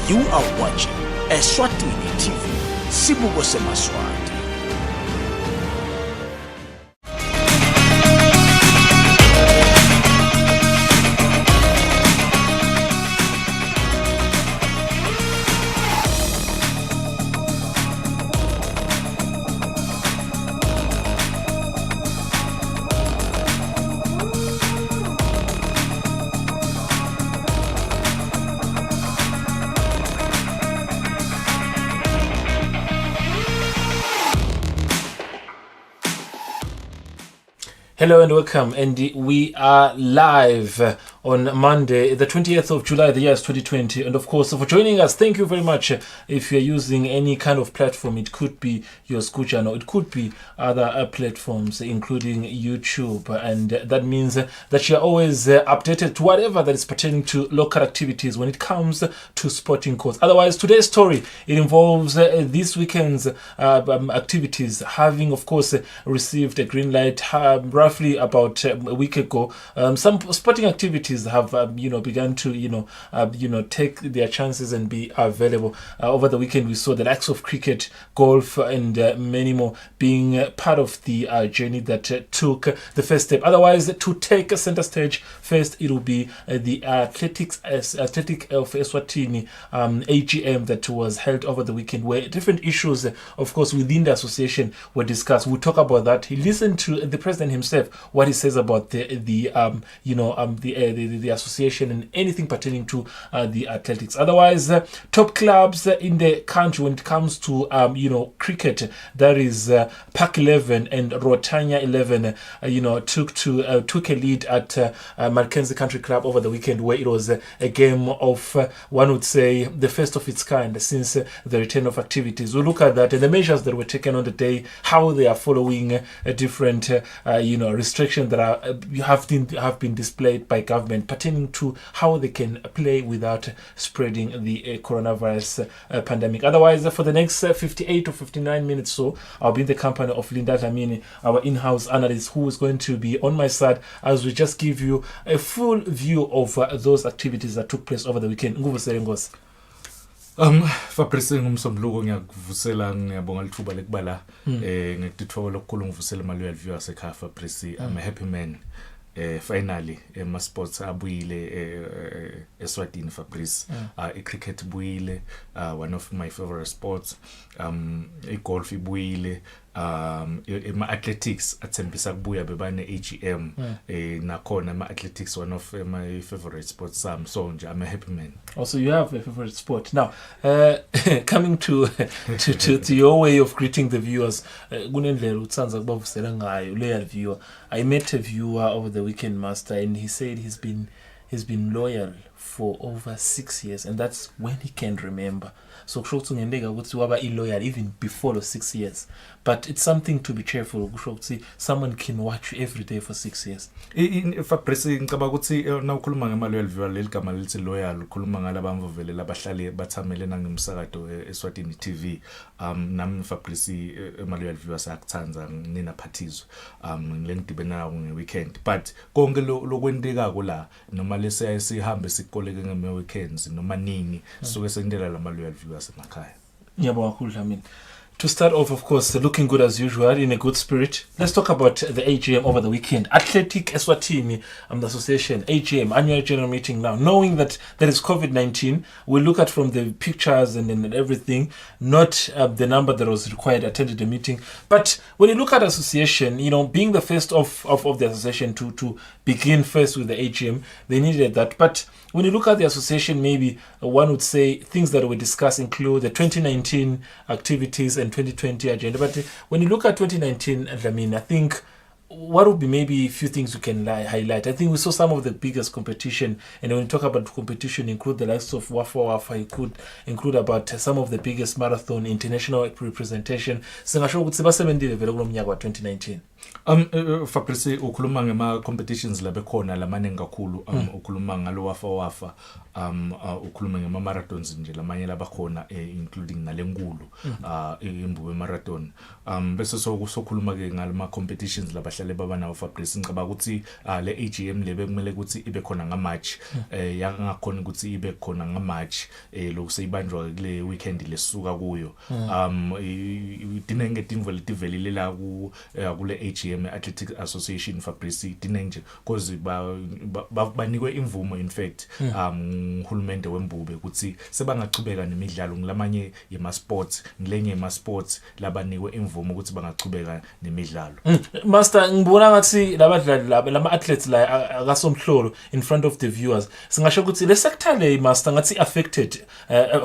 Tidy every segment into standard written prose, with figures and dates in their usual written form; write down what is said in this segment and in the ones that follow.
You are watching Eswatini TV, Sibuko Semaswati. Hello and welcome, and we are live on Monday, the 20th of July, the year is 2020. And of course, for joining us, thank you very much. If you're using any kind of platform, it could be your school channel, it could be other platforms, including YouTube. And that means that you're always updated to whatever that is pertaining to local activities when it comes to sporting courts. Otherwise, today's story, it involves this weekend's activities, having, of course, received a green light roughly about a week ago. Some sporting activities have begun to take their chances and be available. Over the weekend we saw the likes of cricket, golf, and many more being part of the journey that took the first step. Otherwise, to take a center stage first, it will be the athletic of Eswatini AGM that was held over the weekend, where different issues, of course, within the association were discussed. We'll talk about that. He listened to the president himself, what he says about the association and anything pertaining to the athletics. Otherwise, top clubs in the country when it comes to cricket, that is Park 11 and Rotanya 11 took a lead at Mackenzie Country Club over the weekend, where it was a game of one would say the first of its kind since the return of activities. We'll look at that and the measures that were taken on the day, how they are following different restrictions that have been displayed by government pertaining to how they can play without spreading the coronavirus pandemic. Otherwise, for the next 58 or 59 minutes so, I'll be in the company of Linda Dlamini, our in-house analyst, who is going to be on my side as we just give you a full view of those activities that took place over the weekend. Fabrice ngumsombuluko ngiyakuvusela, ngiyabonga lithuba lekubala ngikuthola lokukhulu ngivusela imali viewers ekhaya Fabrice. I'm a happy man. Finally ma sports abuyile Eswatini Fabrice. Cricket buyile, one of my favorite sports. Golf ibuyile, ma athletics athembisa kubuya bebane AGM. Nakhona ma athletics one of my favorite sports. So I'm a happy man. Also, you have a favorite sport. Now, coming to your way of greeting the viewers, I met a viewer over the weekend, Master, and he said he's been loyal for over 6 years, and that's when he can remember. So loyal even before the 6 years. But it's something to be cheerful. Someone can watch you every day for 6 years. Fabrice ngicabanga ukuthi nawukhuluma ngema-loyal viewer leli gama lithi loyal, ukhuluma ngalabamvu vele labahlali bathamele nangemsakato Eswatini TV. Nami Fabrice ama-loyal viewers ayakuthanda nina phathizo. Ngilengidibena nawo nge-weekend. But konke lokwendekako la noma lesiya sihambe sikoleke ngeme-weekends noma nini suke sengindela lama-loyal viewers emakhaya. Ngiyabonga kakhulu Dlamini. To start off, of course, looking good as usual, in a good spirit. Let's talk about the AGM over the weekend. Athletic Eswatini, the association, AGM, annual general meeting now. Knowing that there is COVID-19, we look at from the pictures and everything, not the number that was required attended the meeting. But when you look at association, being the first of the association to begin first with the AGM, they needed that. But when you look at the association, maybe one would say things that were discussed include the 2019 activities and 2020 agenda. But when you look at 2019, I think what would be maybe a few things we can highlight? I think we saw some of the biggest competition, and when we talk about competition, include the likes of Wafa, it could include about some of the biggest marathon international representation. 2019. Fabrice ukhuluma ngema competitions labe khona lamaningi kakhulu ukhuluma ngalo wafa ukhuluma ngema marathons nje lamanye labakhona including nalenkulu imbube marathon bese sokhuluma ke ngalama competitions labahlale baba nawo Fabrice ngicaba ukuthi le AGM lebe kumele ukuthi ibe khona ngaMarch yangakhona ukuthi ibe khona ngaMarch lokuseyibanjwa kule weekend lesuka kuyo dinenge timvo letivelile la kule AGM Athletic Association Fabrice dinenge because banikwe imvumo in fact uhulumende wembube ukuthi sebangachubeka nemidlalo ngilamanye yema sports ngilenye yema sports labanikwe imvumo ukuthi bangachubeka nemidlalo. Master ngibona ngathi labadlali lama athletes la akasomhlolo in front of the viewers singasho ukuthi le sector le master ngathi affected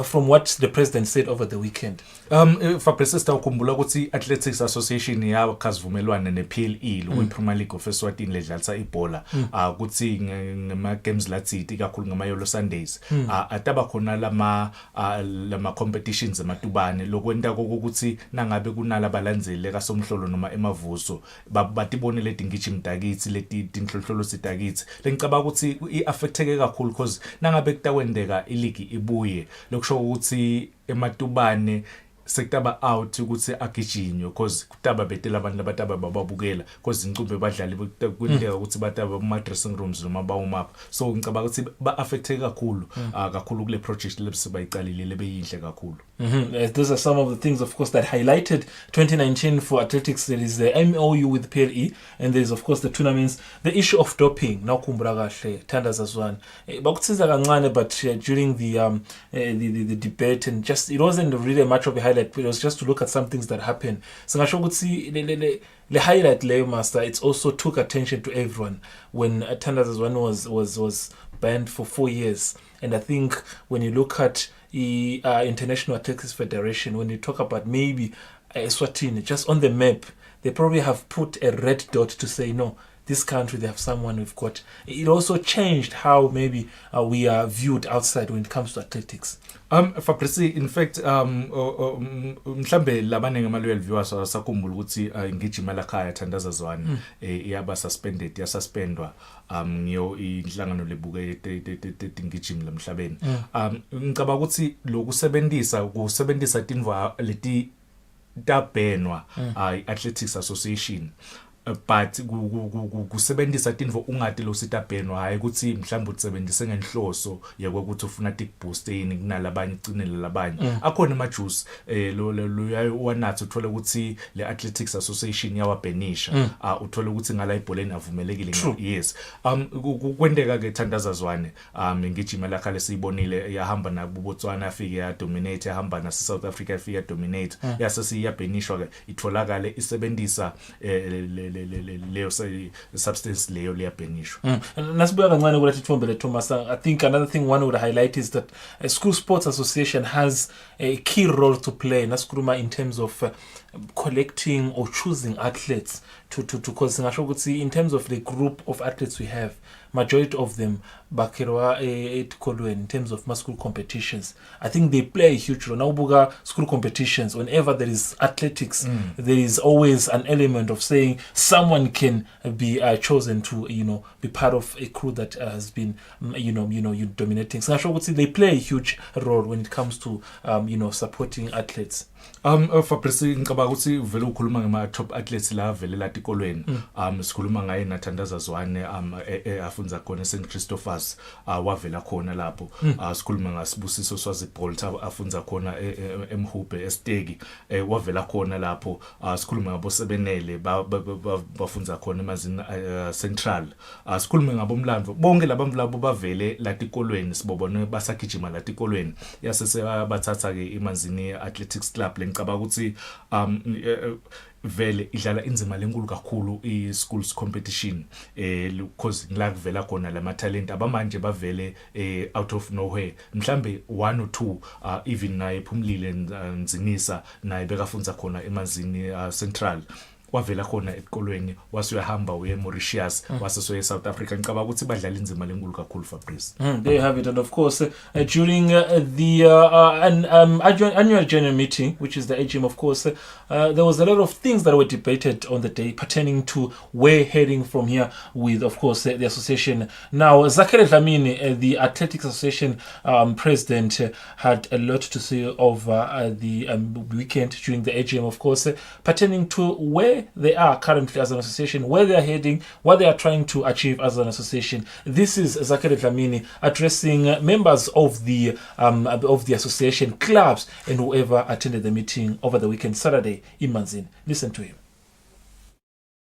from what the president said over the weekend. Fabrice sitawukhumbula ukuthi Athletics Association yakhasivumelwana nePLE lo Premier League of Eswatini ledlalisa ibhola ukuthi ngema games lathi kakhulu ngama Yolo Sundays ataba khona lama competitions ematubane lokwenta ukuthi nangabe kunala balandzele kasomhlolo noma emavuso batibone leti ngijimdakithi leti tinhlohlolo sidakithi lengicaba ukuthi iaffecteke kakhulu because nangabe kutakwendeka ileague ibuye lokusho ukuthi ematubane sekutaba out ukuthi agijinywe because kutaba betela abantu labataba bababukela because incube badlali kwindeka ukuthi bataba kuma dressing rooms noma bawum up so ngicabanga ukuthi ba affected kakhulu kakhulu kule project lebesibayiqalile lebeyinhle kakhulu. Those are some of the things of course that highlighted 2019 for athletics. There is the MOU with PLE and there is of course the tournaments, the issue of doping now khumbula kahle thandazazwana bakutsiza kancane but during the debate and just it wasn't really much of a highlight. It was just to look at some things that happened. So ngasho ukuthi le highlight layo master it also took attention to everyone when Thandazazwane was banned for 4 years. And I think when you look at the International Athletics Federation, when you talk about maybe Eswatini just on the map, they probably have put a red dot to say no, this country they have someone we've got. It also changed how maybe we are viewed outside when it comes to athletics. Fabrice in fact mhlambe labanenge ama-loyal viewers asakhumbula ukuthi ngijima lakhaya Thandazazwane yaba suspended yasuspendwa ngiyo inhlangano lebuke ngijima lemhlabeni ngicaba ukuthi lokusebenzisa tinva leti tabenwa Athletics Association but kusebenzisa tinvo ungati lo sitabhenwa hayi ukuthi mhlawumbe utsebenzise ngenhloso yakuthi ufuna tick booster kunalabanye ugcinele labanye akhona amajuice lo wanathi uthola ukuthi le Athletics Association yawabhenisha uthola ukuthi ngala ibholeni avumelekile yes kwendeka ke Thandazazwane ngijima lakha lesibonile yahamba na Botswana afike ya dominate yahamba na South Africa afike ya dominate yasesi yabhenishwa ke itholakale isebenzisa leyo substance leyo liyabhenishwa. Nasibuya kancane kula Thithombele Thomas. I think another thing one would highlight is that a school sports association has a key role to play in terms of collecting or choosing athletes to cause in terms of the group of athletes we have, majority of them bakirwa in terms of school competitions. I think they play a huge role. Now school competitions, whenever there is athletics, there is always an element of saying someone can be chosen to be part of a crew that has been you dominating. So they play a huge role when it comes to supporting athletes. Fabrice ngicabanga ukuthi vele ukhuluma ngama top athletes la vele latikolweni sikhuluma ngaye na Thandazazwane afunza khona St Christophers wavela khona lapho sikhuluma ngaSibusiso Swazibolt afunza khona eMhubhe eStegi wavela khona lapho sikhuluma ngabo Sebenele bafunza khona emazini Central sikhuluma ngabo Mlandvo bonke labamlabo bavele latikolweni sibobone basagijima latikolweni yasese bathatha ke imanzini Athletics Club lengicaba ukuthi vele idlala inzima lenkulu kakhulu i-schools competition because ngila kuvela khona lama talent abamanje bavele out of nowhere mhlambe 1 or 2 even naye Phumlile Nzinisa naye bekafunza khona emanzini Central wavela khona esikolweni wasuyahamba uye eMauritius wasesoye eSouth Africa ngicabanga ukuthi badlala inzima lenkulu kakhulu Fabrice. There you have it. And of course, during the annual general meeting, which is the AGM, of course, there was a lot of things that were debated on the day pertaining to where heading from here with, of course, the association. Now, Zakari Dlamini, the Athletics Association president, had a lot to say over the weekend during the AGM, of course, pertaining to where they are currently as an association, where they are heading, what they are trying to achieve as an association. This is Zakari Dlamini addressing members of the association, clubs, and whoever attended the meeting over the weekend, Saturday in Manzini. Listen to him.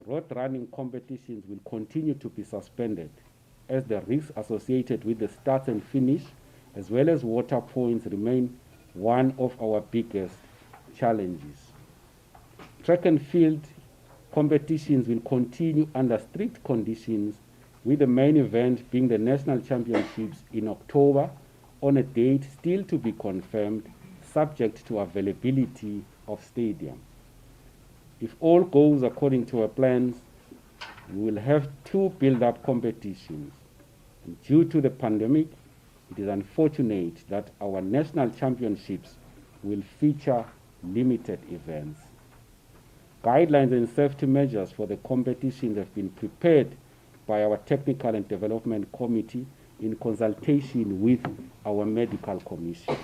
Road running competitions will continue to be suspended as the risks associated with the start and finish, as well as water points, remain one of our biggest challenges. Track and field competitions will continue under strict conditions, with the main event being the National Championships in October on a date still to be confirmed, subject to availability of stadium. If all goes according to our plans, we will have 2 build-up competitions. And due to the pandemic, it is unfortunate that our national championships will feature limited events. Guidelines and safety measures for the competitions have been prepared by our Technical and Development Committee in consultation with our Medical Commission.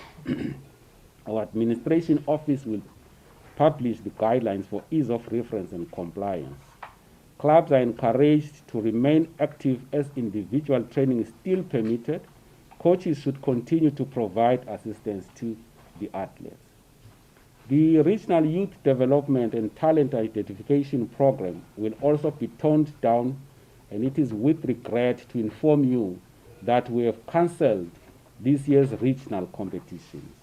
Our Administration Office will publish the guidelines for ease of reference and compliance. Clubs are encouraged to remain active as individual training is still permitted. Coaches should continue to provide assistance to the athletes. The Regional Youth Development and Talent Identification Program will also be toned down, and it is with regret to inform you that we have cancelled this year's regional competitions.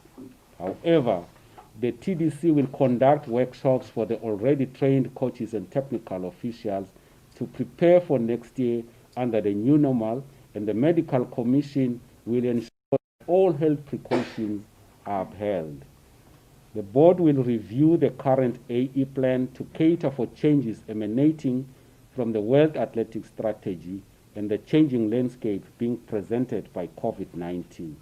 However, the TDC will conduct workshops for the already trained coaches and technical officials to prepare for next year under the new normal, and the Medical Commission will ensure that all health precautions are upheld. The board will review the current AE plan to cater for changes emanating from the World Athletics Strategy and the changing landscape being presented by COVID-19.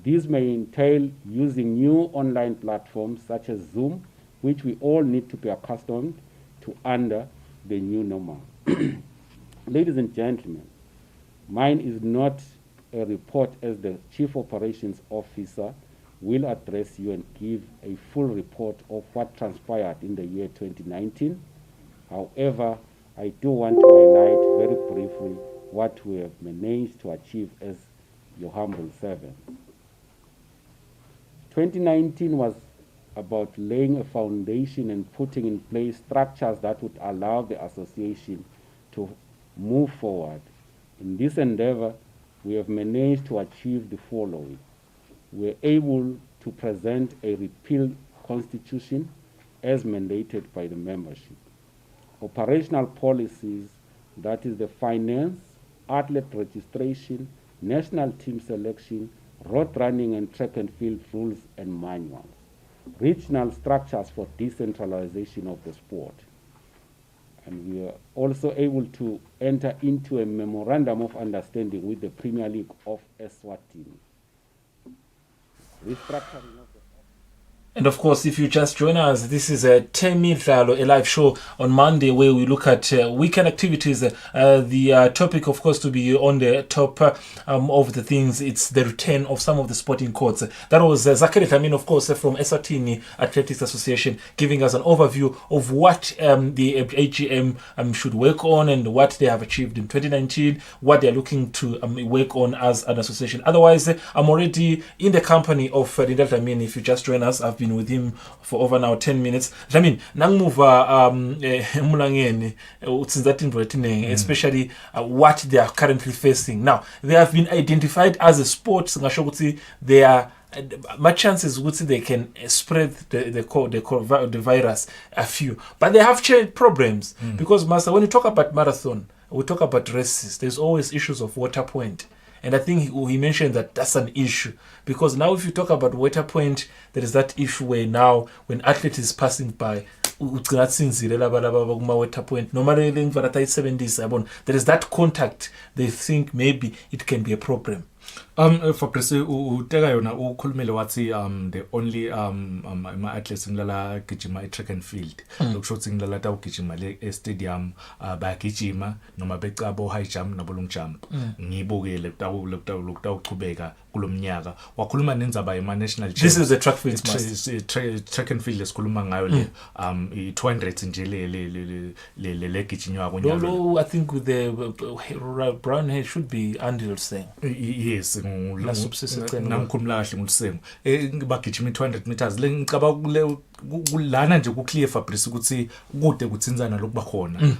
These may entail using new online platforms such as Zoom, which we all need to be accustomed to under the new normal. Ladies and gentlemen, mine is not a report as the Chief Operations Officer will address you and give a full report of what transpired in the year 2019. However, I do want to highlight very briefly what we have managed to achieve as your humble servant. 2019 was about laying a foundation and putting in place structures that would allow the association to move forward. In this endeavor, we have managed to achieve the following. We're able to present a repealed constitution as mandated by the membership. Operational policies, that is the finance, athlete registration, national team selection, road running and track and field rules and manuals. Regional structures for decentralization of the sport. And we are also able to enter into a memorandum of understanding with the Premier League of Eswatini. Restructuring of the And of course, if you just join us, this is a Temidlalo, a live show on Monday where we look at weekend activities. The topic, of course, to be on the top of the things, it's the return of some of the sporting courts. That was Zakari Dlamini, of course, from Eswatini Athletics Association, giving us an overview of what the AGM should work on and what they have achieved in 2019, what they're looking to work on as an association. Otherwise, I'm already in the company of Dlamini. If you just join us, I've been with him for over now 10 minutes. Dlamini, nangimuva emulangeni utsinza especially what they are currently facing. Now, they have been identified as a sport ngasho ukuthi they are my chances would say they can spread the virus a few, but they have shared problems because, Master, when you talk about marathon, we talk about races, there's always issues of water point. And I think he mentioned that that's an issue because now if you talk about water point, there is that issue where now when athlete is passing by, ugcina sinzile laba kuma water point noma le ngivara ayisebenzisa yabona there is that contact they think maybe it can be a problem. Fabrice uteka yona ukhulumile wathi the only ama athletes ngilala gijima track and field lokusho ukuthi ngilala tawugijima le stadium bayagijima noma becabo high jump nabo long jump ngibukele tawuchubeka kulomnyaka wakhuluma nenzaba ema national this is the track field track and field esikhuluma ngayo le i200 nje le gijinywa konyaka no I think with the brown hair should be Andy saying yes ngikhulumela kahle nguSengu bagijima 200 meters le ngicaba kulana nje ku clear Fabrice ukuthi kude kuthinzana lokuba khona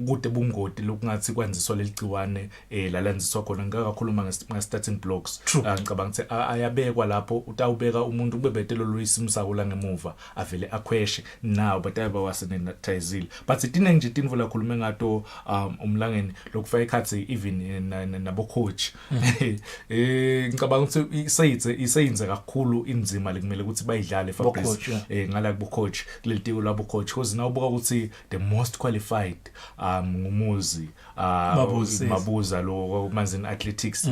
kude bungodi lokungathi kwanziswa leligciwane lalanziswa khona ngakakhuluma nge-starting blocks ngicabanga ukuthi ayabekwa lapho utawubeka umuntu kubebetelo loyisimo sawo la ngemuva avele akhweshe nawo batayaba wasenatizile but itine nje tinvo la khulume ngato umlangeni lokufaka ikhathi even nabo coach ngicabanga ukuthi isayinze kakhulu inzima lekumele ukuthi bayidlale Fabrice ngala kubo coach lelitiko labo coach because nawubuka ukuthi the most qualified ngumuzi Mabuza lo manzini athletics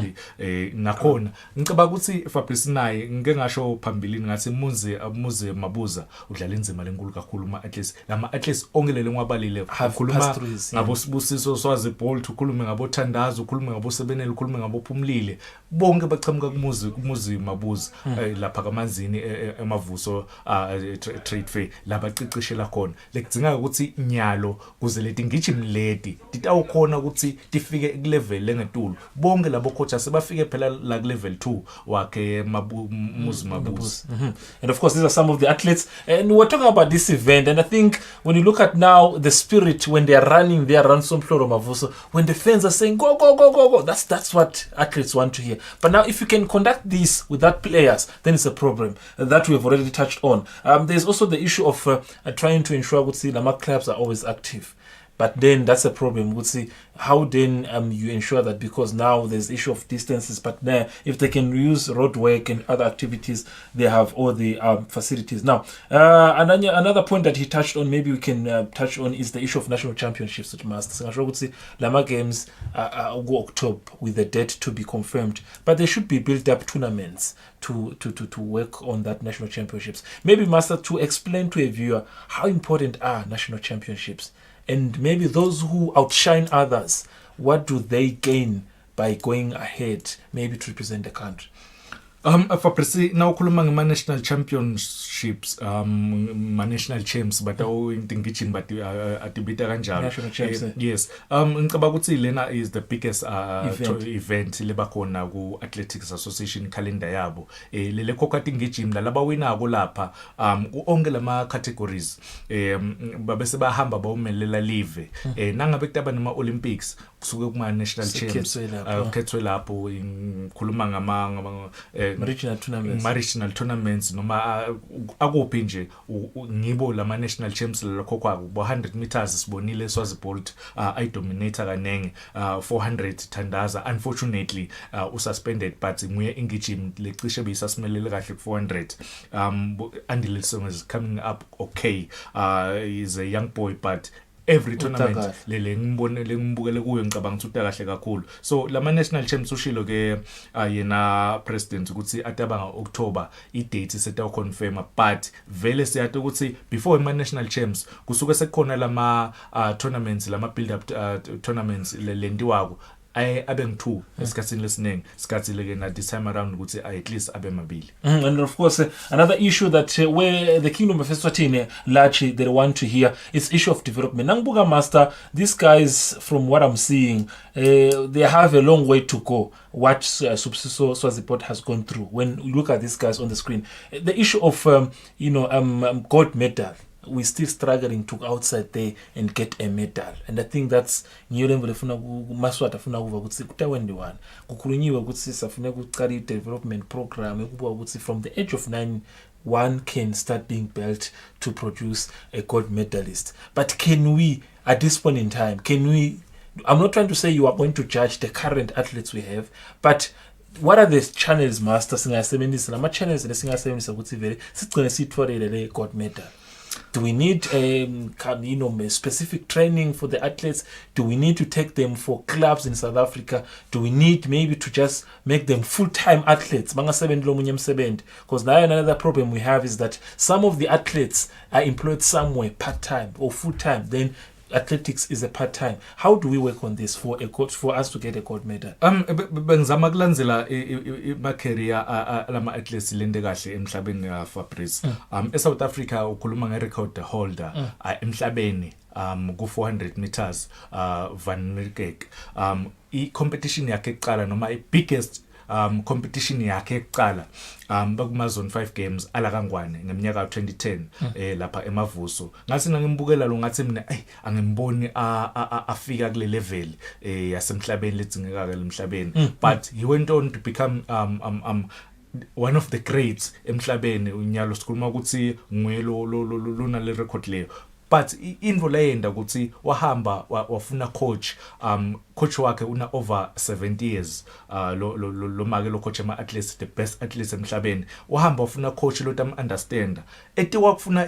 nakhona ngicabanga ukuthi Fabrice naye ngeke ngasho phambilini ngathi muze Mabuza udlala inzima lenkulu kakhulu lama athletes ongelele ngwabalile ukhuluma ngabo Sibusiso Swazi Bolt ukhulume ngabo Thandazo ukhulume ngabo Sebenele ukhulume ngabo Phumlile bonke bachamuka kumuzi Mabuza lapha kamanzini emavuso trade fair laba cicishela khona lekudzinga ukuthi nyalo kuze leti ngijimleti titawukhona ukuthi tifike ku level lengetulu bonke labo coaches sebafike phela la ku level 2 wakhe muzi Mabuza. And of course these are some of the athletes and we're talking about this event and I think when you look at now the spirit when they are running their ransom Floro Mavuso when the fans are saying go that's what athletes want to hear but now if you can conduct this without players then it's a problem that we have already touched on. There's also the issue of trying to ensure that Lama clubs are always active. But then that's a problem. We'll see how then you ensure that because now there's issue of distances, but now if they can use road work and other activities, they have all the facilities. Now, another point that he touched on, maybe we can touch on, is the issue of national championships. Which must say Lama Games go October with the date to be confirmed, but there should be built up tournaments to work on that national championships. Maybe Master, to explain to a viewer how important are national championships. And maybe those who outshine others, what do they gain by going ahead, maybe to represent the country? Fabrice now ukhuluma ngama national championships national champs but ngithingichini but atibita kanjalo yes ngicabanga ukuthi lena is the biggest event lebakhona ku Athletics Association calendar yabo lele kokati ngijimi laba winako lapha onke lama categories babese bahamba bawumelela live nangabe kutaba nama Olympics kusuke kuma national champs khethwe lapho ngikhuluma ngama regional tournaments noma akuphi nje ngibo lama national champs lokho kwabo 100 meters sibonile Swazi Bolt I dominator kanenge 400 Thandaza unfortunately ususpended but nguye ingijimi lecishe beyisasimelele kahle ku 400 Andy Lilson is coming up okay he's a young boy but every tournament lele ngibukele kuyo ngicabanga ukuthi utakahle kakhulu so lama national champs ushilo ke yena president ukuthi ataba ngo-October i-date setawu confirm but vele siyathi ukuthi before ama national champs kusuke sekukhona lama tournaments lama build up tournaments lendiwako abe ngu2 esikhathini lesiningi sikhathi leke na this time around ukuthi at least abe mabili. And of course another issue that where the kingdom of Eswatini largely they want to hear is issue of development. Nangbuga Master, these guys from what I'm seeing they have a long way to go what Subsiso Swaziport has gone through. When you look at these guys on the screen, the issue of gold medal, we're still struggling to go outside there and get a medal, and I think that's new level efuna maswata funa kuva ukuthi kutawendiwana kukhulunyiwe ukuthi safuna ukuqala development program ekuba ukuthi from the age of 9 one can start being built to produce a gold medalist. But can we at this point in time, I'm not trying to say you are going to judge the current athletes we have, but what are the channels Master singasebenzisa lama channels lesingasebenzisa ukuthi vele sigcine sitholele le gold medal? Do we need specific training for the athletes? Do we need to take them for clubs in South Africa? Do we need maybe to just make them full-time athletes? Because now another problem we have is that some of the athletes are employed somewhere part-time or full-time. Then athletics is a part-time. How do we work on this for us to get a gold medal? Bengizama kulandzela ma-career lama athletes lende kahle emhlabeni Fabrice. eSouth Africa ukhuluma nge-record holder emhlabeni ku-400 meters Van Niekerk. I-competition yakhe ekuqala noma i-biggest competition yakhe ekuqala bakuma zone 5 games ala kangwane ngeminyaka 2010 lapha emavuso. Ngathi nangimbukela lo ngathi mina angimboni afika kule level yasemhlabeni ledzingeka emhlabeni, but he went on to become one of the greats emhlabeni. Unyalo sikhuluma ukuthi nguye lona le record leyo. But into leyenda ukuthi wahamba wafuna coach wakhe una over 70 years lo make lo coach ama athletes, the best athletes emhlabeni. Wahamba wafuna coach lo tam understand eti wakufuna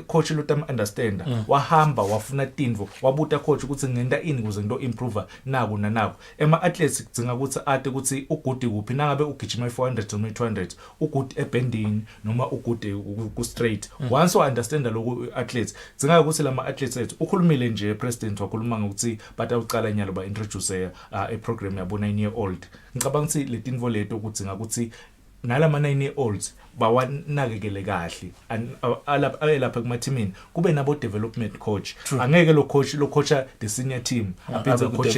coach lo tam understand wahamba wafuna tindvo wabuta coach ukuthi ngenda ini kuze ngido improve naku nanaku ema athletes kudzinga ukuthi ate ukuthi ugude kuphi nangabe ugijima 400 noma 200 ugude ebending noma ugude ku straight. Once wa understand lokho athletes kudzinga ukuthi lama athletes ethu ukhulumile nje president wakhuluma ngokuthi batawuqala nyalo ba introduce a program yabo 9-year-old. Ngicabanga ukuthi letinvo leto kudzinga ukuthi nalama 9-year-olds bawanakekele kahle lapha kumathimini kube nabo development coach. Angeke lo coacha the senior team aphenza coach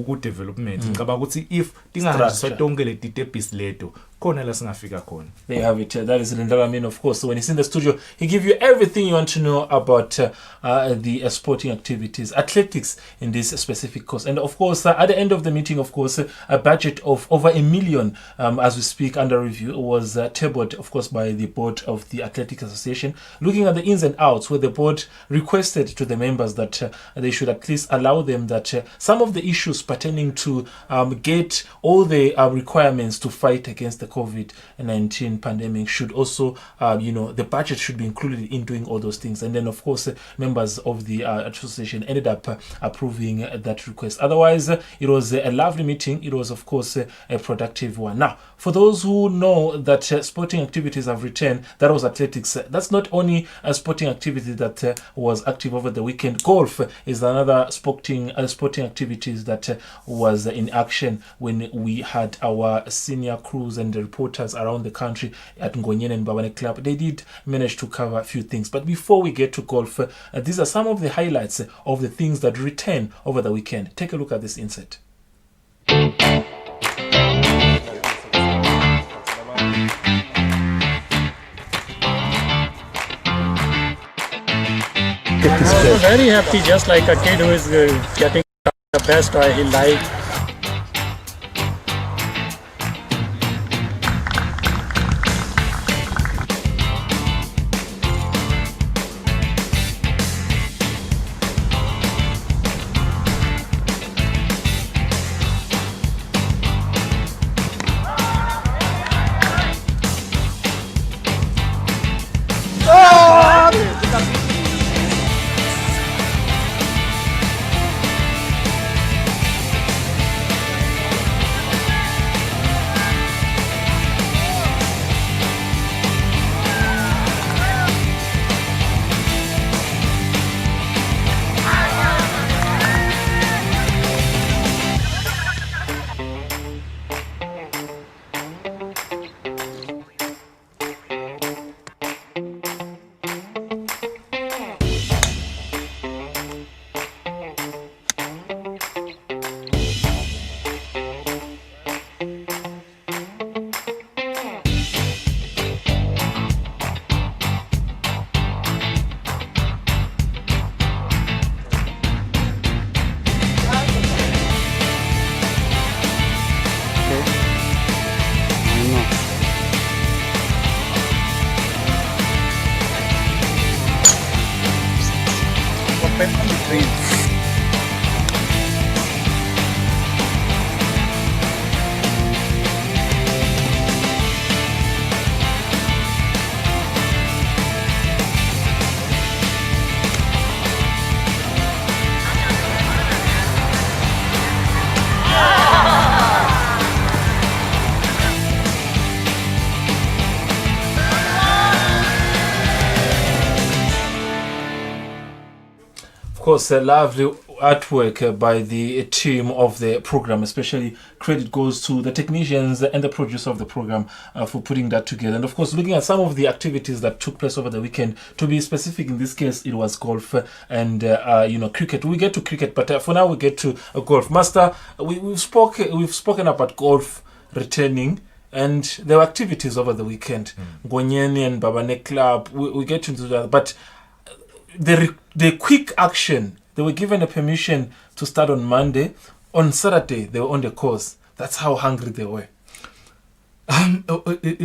ku development. Ngicabanga ukuthi if tingahanjiswa tonke leti tebhisi leto khona la singafika khona. There you have it. That is Lindalamin, of course. So when he's in the studio, he gives you everything you want to know about the sporting activities, athletics in this specific course. And of course, at the end of the meeting, of course, a budget of over $1 million, as we speak, under review, was tabled, of course, by the board of the Athletics Association, looking at the ins and outs, where the board requested to the members that they should at least allow them that some of the issues pertaining to get all the requirements to fight against the COVID-19 pandemic should also, the budget should be included in doing all those things. And then, of course, members of the association ended up approving that request. Otherwise, it was a lovely meeting. It was, of course, a productive one. Now, for those who know that sporting activities have returned, that was athletics. That's not only a sporting activity that was active over the weekend. Golf is another sporting activities that was in action when we had our senior crews and the reporters around the country at Ngonyene and Babane Club. They did manage to cover a few things. But before we get to golf, these are some of the highlights of the things that return over the weekend. Take a look at this insert. I was very happy, just like a kid who is getting the best he likes. course, a lovely artwork by the team of the program. Especially credit goes to the technicians and the producer of the program for putting that together. And of course, looking at some of the activities that took place over the weekend. To be specific, in this case, it was golf and cricket. We get to cricket, but for now we get to golf. Master, we've spoken about golf returning. And there were activities over the weekend. Ngonyeni and Babane Club, we get into that. But the quick action, they were given a permission to start on Monday. On Saturday, they were on the course. That's how hungry they were.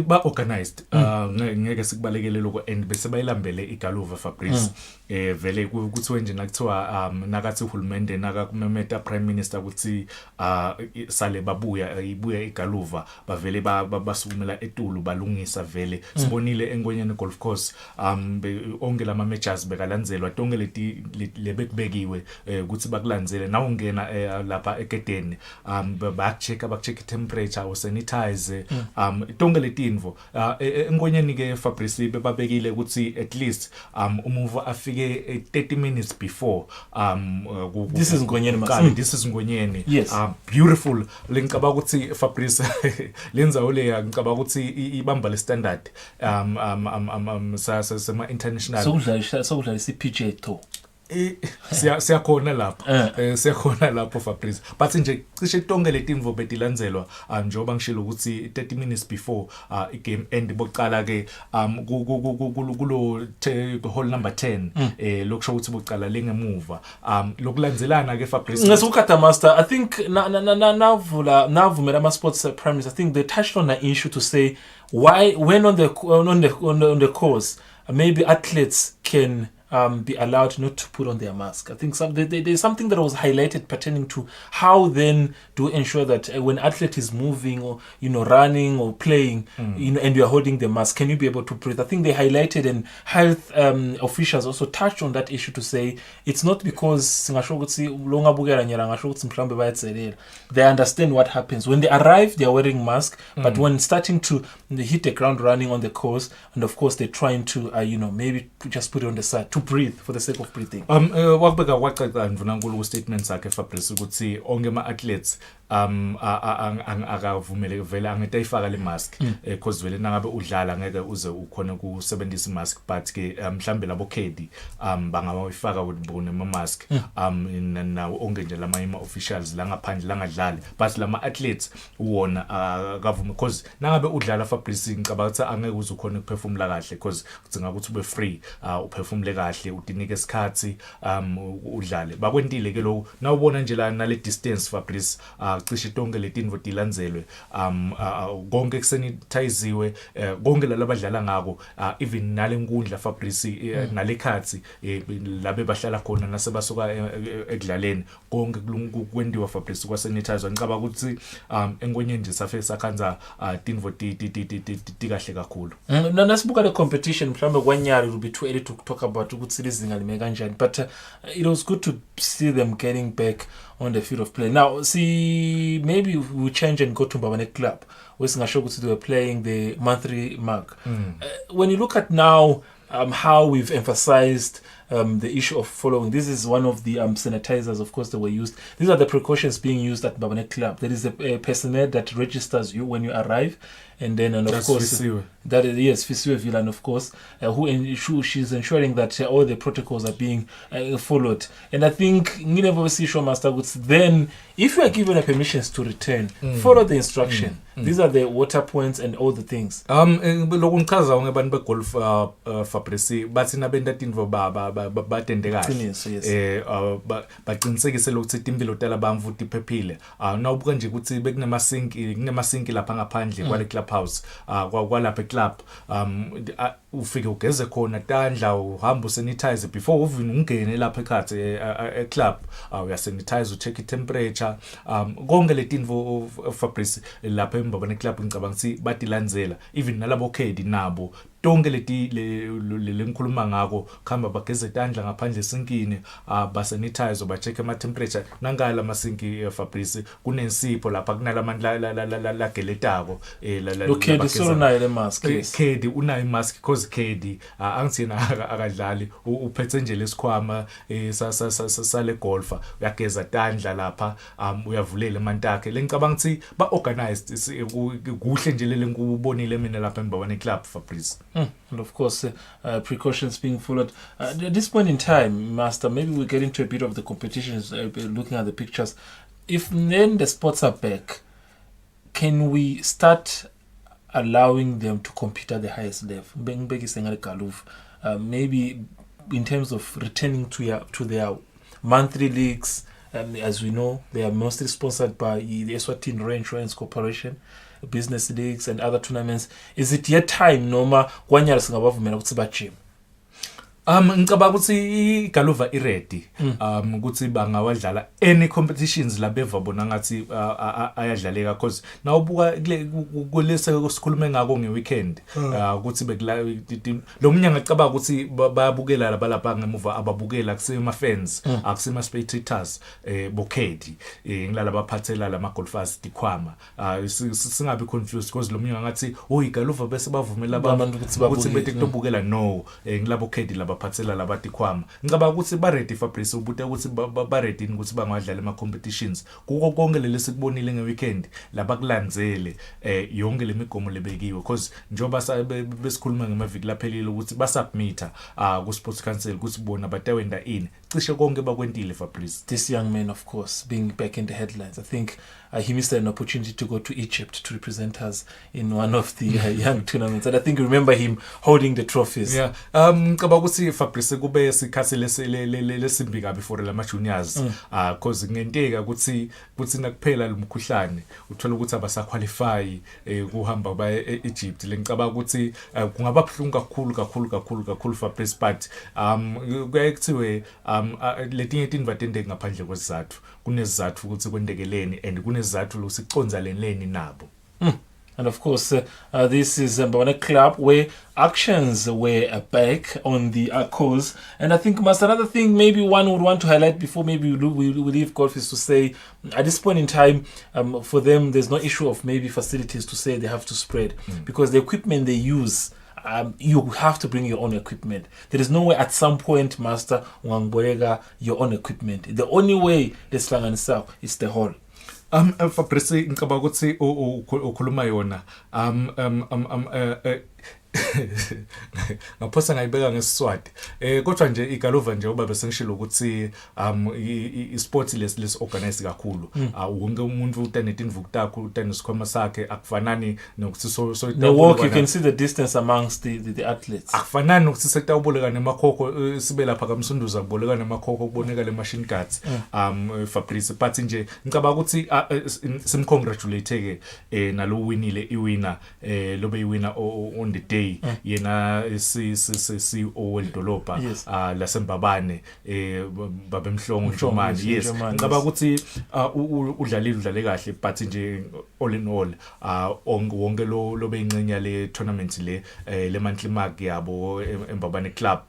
Ba organized ngeke sikubalekele lokho and bese bayilambele igaluva Fabrice vele kuthiwe nje nakuthiwa nakathi uhulumende nakakumemeta prime minister ukuthi sale ibuya igaluva bavele basukumela etulu balungisa vele sibonile engonyeni golf course onke lama matches bekalandzelwa tonke lebekubekiwe ukuthi bakulandzele nawo ungena lapha egedeni bacheck temperature or sanitize tonke letinvo engonyeni ke Fabrice bebabekile ukuthi at least umuva afike 30 minutes before this is Ngonyeni this is Ngonyeni yes. Beautiful lengicaba ukuthi Fabrice lenza ole ngicaba ukuthi ibamba le standard sema international sokudlala iPGA Tour siyakhona lapho Fabrice but nje cishe tonke letinvo betilandzelwa njoba ngishilo ukuthi 30 minutes before igame end boqala ke kulo hole number 10 lokusho ukuthi boqala lengemuva lokulandzelana ke Fabrice ngesukhatha master I think navumela ama sports premise I think they touched on an issue to say why when on the course maybe athletes can be allowed not to put on their mask. I think there's something that was highlighted pertaining to how then do we ensure that when athlete is moving or running or playing and you are holding the mask, can you be able to breathe? I think they highlighted and health officials also touched on that issue to say it's not because they understand what happens when they arrive. They are wearing mask, but when starting to hit the ground running on the course, and of course they're trying to maybe just put it on the side to breathe for the sake of breathing. Wakubeka waqaqa mvunankulu ku statement sakhe Fabrice ukuthi onke ama athletes akavumele vele angayifaka le mask because vele nangabe udlala ngeke uze ukhona ukusebenzisa mask but ke mhlambe labo khedi bangawifaka ubone ama mask nawo onke nje lama officials la ngaphandle la ngadlali but lama athletes wona akavume because nangabe udlala Fabrice ngicabanga ukuthi angeke uze ukhona ukuphefumula kahle because udinga ukuthi ube free uphefumule kahle udinike isikhathi udlale bakwentile ke lo nawubona nje la nale distance Fabrice cishe tonke letinvo tilandzelwe konke kusanitiziwe konke lalabadlala ngako even nale nkundla Fabrice nale khathi labe bahlala khona nasebasuka ekudlaleni konke kwendiwa Fabrice kwasanitizwa ngicaba ukuthi engonyeni nje safe sakhanza tinvo tikahle kakhulu nasibuka the competition mhlambe kwanyari will be too early to talk about ukuthi lizinga lime kanjani but it was good to see them getting back on the field of play. Now, see, maybe we change and go to Babane Club, where they were playing the monthly mark. When you look at now how we've emphasized the issue of following, this is one of the sanitizers, of course, that were used. These are the precautions being used at Babane Club. There is a personnel that registers you when you arrive. And then, and of that's course, Fisiwe. That is, yes, Fisiwe Villan, of course, she's ensuring that all the protocols are being followed. And I think, then, if you are given a permissions to return, follow the instruction. These are the water points and all the things. Lokunchaza ngebantu begolf Fabrice bathi nabenta tinvo batende kahle baqinisekise lokuthi impilo tala bamvu tiphephile nawubuka nje ukuthi kunemasinki lapha ngaphandle kwale clubhouse kwalapha club ufike ugeze khona tandla uhamba usanitize before uvini ungene lapha ekhathi club uyasanitize ucheck i temperature konke letinvo Fabrice lapha eMbabane Club ngicabanga ukuthi batilandzela even nalabo khedi nabo tonke le ngikhuluma ngako khamba bageze tandla ngaphandle esinkini basanitize ba-check ama-temperature nangala masinki Fabrice kunensipho lapha kunalamantu lageletako Khedi solo nayo le mask. Khedi unayo imask because Khedi angithina akadlali uphethe nje lesikhwama sale golfer uyageza tandla lapha uyavulela amantakhe lengicabanga ukuthi ba organized kuhle nje lele ngubonile mina lapha embawane club Fabrice. And of course, precautions being followed. At this point in time, Master, maybe we'll get into a bit of the competitions, looking at the pictures. If then the sports are back, can we start allowing them to compete at the highest level? Maybe in terms of returning to their monthly leagues, as we know, they are mostly sponsored by the Eswatini Reinsurance Corporation, business leagues and other tournaments. Is it yet time noma kwanyala singabavumela ukuthi bajime? Ngicabanga ukuthi igaluva iready ukuthi bangawadlala any competitions la beva bona ngathi ayadlaleka because nawubuka kulese sikhulume ngako ngeweekend ukuthi lo mnyaka ngicabanga ukuthi bayabukela labalapha ngemuva ababukela kusema fans akusema spectators bokhedi ngilala baphathela lama golfers dikhwama singabe confused because lo mnyaka ngathi igaluva bese bavumela abantu ukuthi bethe kutobukela no ngilabo khedi baphathela labatikhwama ngicabanga ukuthi ba ready Fabrice ubute ukuthi ba ready ukuthi bangadlala ema competitions kuko konke leli sikubonile ngeweekend labakulandzele yonke lemigomo lebekiwe because njoba besikhuluma ngemaviki laphelile ukuthi basubmita ku sports council ukuthi bona batawenda in cishe konke bakwentile Fabrice. This young man, of course, being back in the headlines, I think he missed an opportunity to go to Egypt to represent us in one of the young tournaments, and I think you remember him holding the trophies. Yeah. Ngicabanga ukuthi Fabrice kube sikhathi lesimbi kabi for lama juniors because ngenteka ukuthi nakuphela lomkhuhlane uthola ukuthi abasaqualify kuhamba ba Egypt lengicabanga ukuthi kungaba buhlungu kakhulu Fabrice but kuyekuthiwe letinye tinvatende ngaphandle kwesizathu kunezizathu ukuthi kwendekeleni and kunezizathu losiconza lenhleni nabo. And of course, this is a club where actions were back on the course. And I think, Master, another thing maybe one would want to highlight before maybe we leave golf is to say, at this point in time, for them, there's no issue of maybe facilities to say they have to spread. Because the equipment they use, you have to bring your own equipment. There is no way at some point, Master, your own equipment. The only way this Slanganisa is the hall. Fabrice ngicabanga ukuthi ukhuluma yona ngaphosa ngayibeka ngeSiswati kodwa nje igaluva nje ubaba sengishilo ukuthi isport lesi organize kakhulu wonke umuntu utanetindvuku takho utanesikhwama sakhe akufanani nokuthi so the walk you can see the distance amongst the athletes akufanani nokuthi sekutawuboleka nemakhokho sibe lapha kamsunduza kuboleka nemakhokho kuboneka le machine guards Fabrice but nje ngicabanga ukuthi simcongratulate ke nalo winile iwinner lobe iwinner on the day yena CEO weldolobha lasembabane babemhlongo Njomani. Yes ngicabanga ukuthi udlale kahle but nje all in all wonke lo beyingcenye le tournament le monthly mark yabo embabane club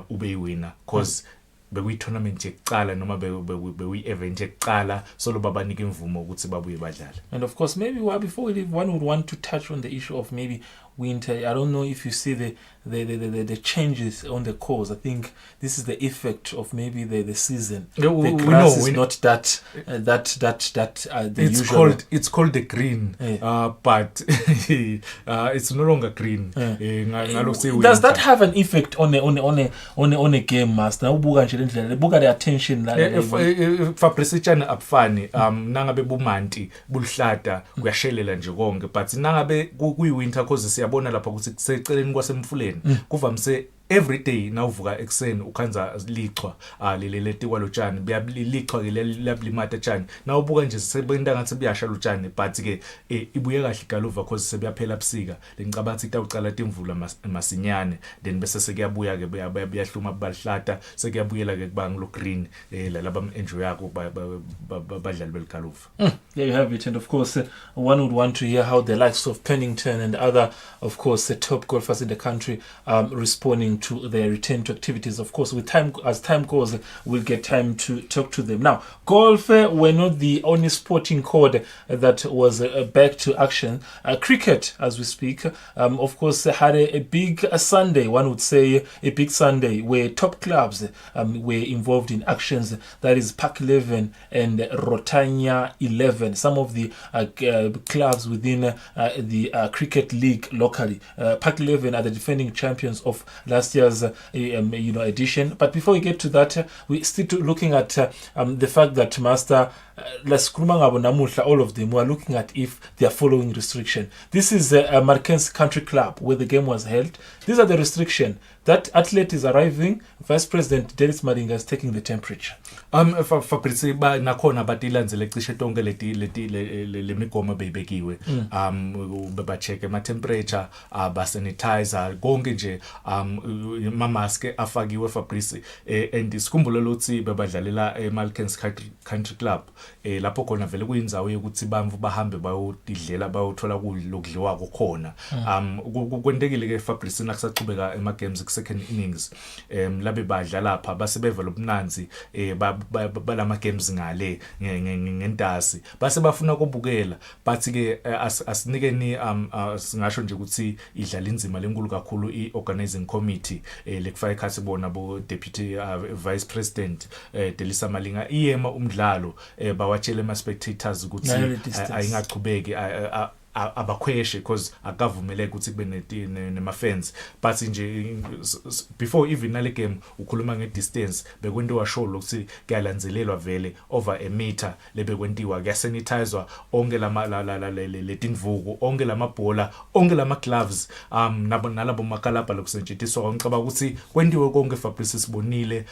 ube yiwinner because bekuyi tournament nje kuqala noma bekuyi event nje kuqala solo babanike imvumo ukuthi babuye badlale. And of course maybe before we leave, one would want to touch on the issue of maybe winter. I don't know if you see the changes on the course. I think this is the effect of maybe the season. The grass is not that the it's usual. It's called the green, but it's no longer green. Does that have an effect on a game, Master? Ubuka nje lendlela, buka the attention la. Fabrice chana abfani nangabe bumanti bulhlata kuyashelela nje konke but nangabe kuyi winter cause siyabona lapha ukuthi kuseceleni kwasemfuleni kuvamise every day nawuvuka ekseni ukhanza lichwa leleti kwalotshani buyalichwa ke liyalimata tshani nawubuka nje sebenta ngathi buyasha lotshani but ke ibuye kahle igaluva cause sebuyaphela busika lencabanga ukuthi itawucala timvula masinyane then bese sekuyabuya ke buyahluma balihlata sekuyabuyela ke kuba ngilo green laba enjoy yakho badlali beligaluva. There you have it, and of course one would want to hear how the likes of Pennington and other, of course, the top golfers in the country responding to their return to activities. Of course, with time, as time goes, we'll get time to talk to them. Now, golf were not the only sporting code that was back to action. Cricket, as we speak, of course, had a big Sunday, one would say a big Sunday, where top clubs were involved in actions. That is Park 11 and Rotanya 11. Some of the clubs within the cricket league locally. Park 11 are the defending champions of last year's edition. But before we get to that, we still looking at the fact that Master all of them were looking at if they are following restriction. This is Marken's Country Club where the game was held. These are the restriction. That athlete is arriving. Vice President Dennis Madinga is taking the temperature. Fabrice ba nakhona batilandzele cishe tonke le migomo beyibekiwe. Ba check ama temperature, ba sanitizer, konke nje ama mask afakiwe Fabrice and isikhumbule lokuthi bebadlalela eMalkens Country Club lapho khona vele kuyindzawo yokuthi bamvu bahambe bayodidlela bayothola lokudliwa khona. Kwendekile ke Fabrice nakusaqhubeka ema games second innings labe badla lapha base bevela ubunanzi balama games ngale ngentasi base bafuna ukubukela but ke asinikeni singasho nje ukuthi idlala inzima lenkulu kakhulu iorganizing committee lekufaka ikhathi bona bo deputy vice president Delisa Malinga iyema umdlalo bawatshela ama spectators ukuthi ayingachubeki abakhweshe because akavumeleke ukuthi kube nema fans but nje before even nale game ukhuluma ngedistance bekwentiwa show ukuthi kuyalandzelelwa vele over a meter lebekwentiwa kuyasanitizwa onke letinvuku onke lamabhola onke lama gloves nalabo makalabha lokusetshenziswa ngicabanga ukuthi kwentiwe konke Fabrice sibonile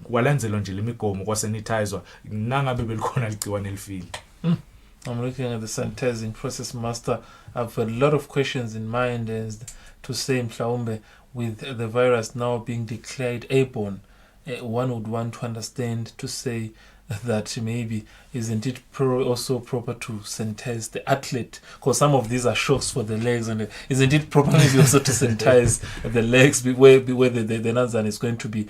kwalandzelwa nje lemigomo kwasanitizwa nangabe belikhona ligciwane elifile. I'm looking at the sanitizing process, Master. I've a lot of questions in mind as to say, Mhlawumbe, with the virus now being declared airborne, one would want to understand to say that maybe isn't it also proper to sanitize the athlete, because some of these are shocks for the legs, and isn't it proper maybe also to sanitize the legs where the Nanzan is going to be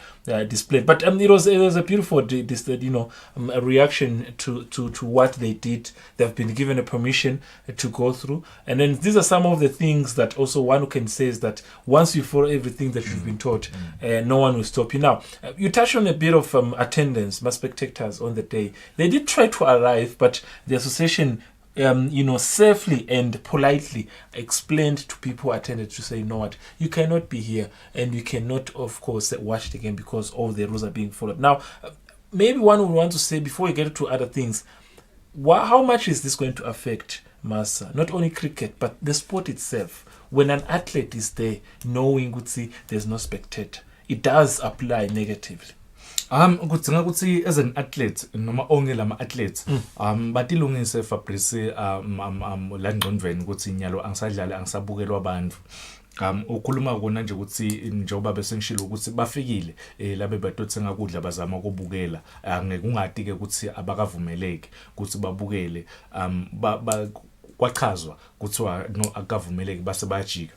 displayed. But it was a beautiful a reaction to what they did. They've been given a permission to go through, and then these are some of the things that also one can say is that once you follow everything that you've been taught, no one will stop you. Now you touched on a bit of attendance, spectators on the day. They did try to arrive, but the association safely and politely explained to people who attended to say, you know what, you cannot be here and you cannot, of course, watch the game because all the rules are being followed. Now, maybe one would want to say, before we get to other things, how much is this going to affect, Masa, not only cricket, but the sport itself? When an athlete is there, knowing there's no spectator, it does apply negatively. Kudzinga ukuthi as an athlete noma onke lama athletes batilungise Fabrice la ngqondweni ukuthi inyalo angisadlala angisabukelwa abantu ukhuluma kona nje ukuthi njengoba bese ngishilo ukuthi bafikile labe batothenga kudla bazama ukubukela angeke ungati ke ukuthi abakavumeleki ukuthi babukele kwachazwa kuthiwa no akavumeleki base bayajika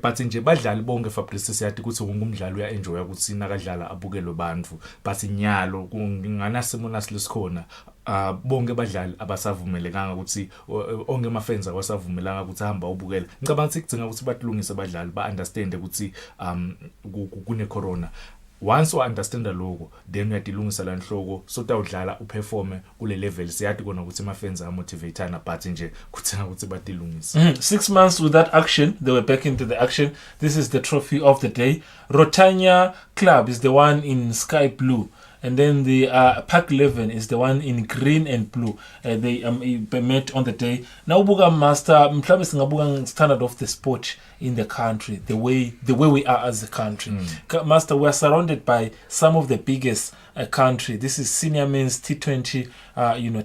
but nje badlali bonke Fabrice siyathi ukuthi wonke umdlalo uya enjoy ukuthi nakadlala abukelwe bantu but inyalo kunganasimonasi lesikhona bonke badlali abasavumelekanga ukuthi onke ama fans abasavumelanga ukuthi ahamba ubukela ngicabanga ukuthi kudinga ukuthi batilungise badlali ba understand ukuthi kune corona. Once you understand lokho then uyatilungisa la nhloko so tawudlala uperforme kule level siyathi kona ukuthi ama fans amotivateana but nje kuthenga ukuthi batilungise. 6 months with that action, they were back into the action. This is the trophy of the day. Rotanya Club is the one in sky blue. and then the Park 11 is the one in green and blue. They met on the day. Now buga master mhlawumbe singabuka standard of the sport in the country, the way we are as a country. Master, we are surrounded by some of the biggest country. This is senior men's T20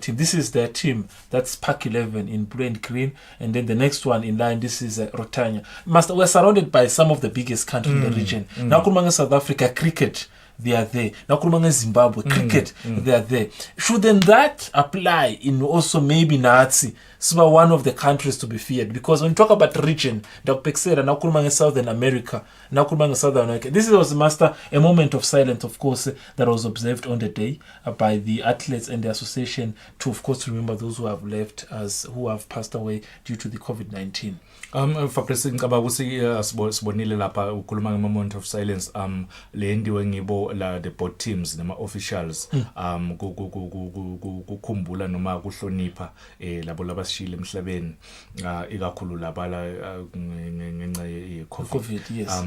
team. This is their team. That's Park 11 in blue and green, and then the next one in line, this is Rotanya. Master, we're surrounded by some of the biggest countries in the region. Now kulumanga South Africa cricket, they are there. Now kulumanga Zimbabwe cricket, they are there. Shouldn't that apply in also maybe Nazi? So one of the countries to be feared, because when you talk about region, Dr. Pexera, now kulumanga Southern America, now kulumanga Southern America. This was master a moment of silence, of course, that was observed on the day by the athletes and the association to, of course, remember those who have left us, who have passed away due to the COVID-19. Fabrice ngicabanga ukuthi sibonile lapha ukhuluma ngama moment of silence le ndiwe ngibo la the board teams nama officials kukhumbula noma kuhlonipha labo labasishile emhlabeni ikakhulu labala ngenxa ye COVID. Yes.